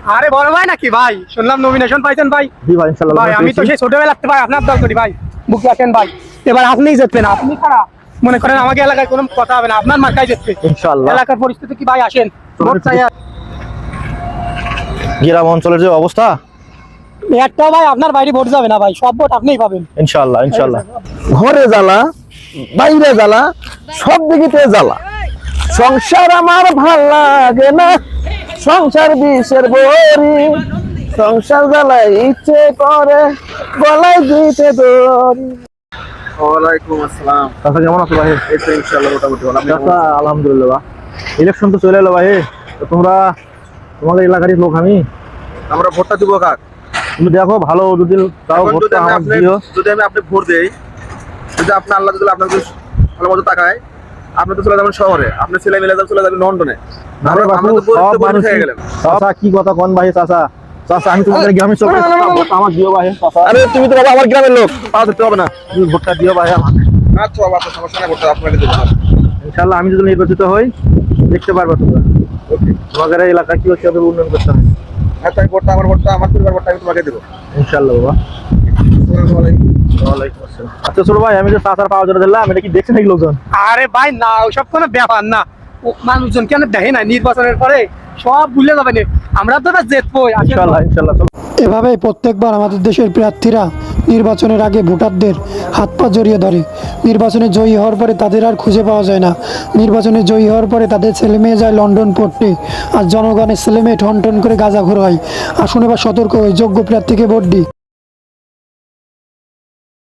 আরে বড় ভাই নাকি ভাই? শুনলাম নমিনেশন পাইছেন ভাই। জি ভাই ইনশাআল্লাহ ভাই আমি তো সেই ছোটবেলা থেকে ভাই আপনার দল করি ভাই, বুক রাখেন ভাই। এবার আপনিই জিতবেন, আপনি ছাড়া মনে করেন আমাকে এলাকায় কোনো কথা হবে না, আপনার মার্কায় জিতবে ইনশাআল্লাহ। এলাকার পরিস্থিতি কি ভাই? আসেন ভোট চাই। গ্রাম অঞ্চলের যে অবস্থা, একটাও ভাই আপনার বাইরে ভোট যাবে না ভাই, সব ভোট আপনিই পাবেন ইনশাআল্লাহ ইনশাআল্লাহ। ঘরে জ্বালা, বাইরে জ্বালা, সব দিকে জ্বালা। সংসার আমার ভাল লাগে না, সংসার বিষের বড়ি, সংসার জ্বালায় ইচ্ছে করে গলায় দিতে দড়ি। ওয়ালাইকুম আসসালাম। চাচা কেমন আছো ভাই? এই তো ইনশাআল্লাহ মোটামুটি ভালো। আপনি কেমন চাচা আছেন? আলহামদুলিল্লাহ। ইলেকশন তো চলে এলো ভাই, তো তোমরা তোমাদের এলাকারই লোক, আমি আমরা ভোটটা দিব কাক? তুমি দেখো ভালো যদি তাও এখন ভোটটা আমার দিও। যদি আমি আপনি ভোট দেই, যদি আপনি আল্লাহ যদি আপনাকে ভালো মতো তাকায়, আপনি তো চলে যাবেন শহরে, আপনি ছেলে মিলে চলে যাবেন লন্ডনে। আরে বাবু, আমরা তো সব গরিব মানুষ হয়ে গেলেন। চাচা কি কথা কোন ভাই? চাচা চাচা আমি তোমাদের গ্রামে চলে ভোটটা আমার দিও ভাই। চাচা আরে তুমি তো বাবা আমার গ্রামের লোক, পাওয়া যেতে হবে না, তুমি ভোটটা দিও ভাই আমার। আচ্ছা বাবা, আচ্ছা সমস্যা নেই, ভোটটা আপনাকে দেবো। ইনশাআল্লাহ আমি যদি নির্বাচিত হই দেখতে পারবো তোমরা তোমাদের এই এলাকা কি হচ্ছে উন্নয়ন করতে হবে। আচ্ছা আমি ভোটটা, আমার ভোটটা, আমার পরিবার ভোটটা আমি তোমাকে দেবো। ইনশাআল্লাহ বাবা। আসসালামু আলাইকুম। ওয়ালাইকুম আসসালাম। আচ্ছা ছোট ভাই, আমি যে চাচার পাওয়ার জন্য দিলাম, এটা কি দেখছেন নাকি লোকজন? আরে ভাই না, ওইসব কোনো ব্যাপার না। মানুষজন কেন দেখে না নির্বাচনের পরে সব ভুলে যাবেন, আমরা তো না জিতবই ইনশাআল্লাহ ইনশাআল্লাহ। চলো। এভাবেই প্রত্যেকবার আমাদের দেশের প্রার্থীরা নির্বাচনের আগে ভোটারদের হাত পা জড়িয়ে ধরে। নির্বাচনে জয়ী হওয়ার পরে তাদের আর খুঁজে পাওয়া যায় না। নির্বাচনে জয়ী হওয়ার পরে তাদের ছেলে মেয়ে যায় লন্ডন পড়তে, আর জনগণের ছেলে মেয়ে ঠন ঠন করে গাঁজাখোর হয়। আসুন এবার সতর্ক হয়ে যোগ্য প্রার্থীকে ভোট দিই।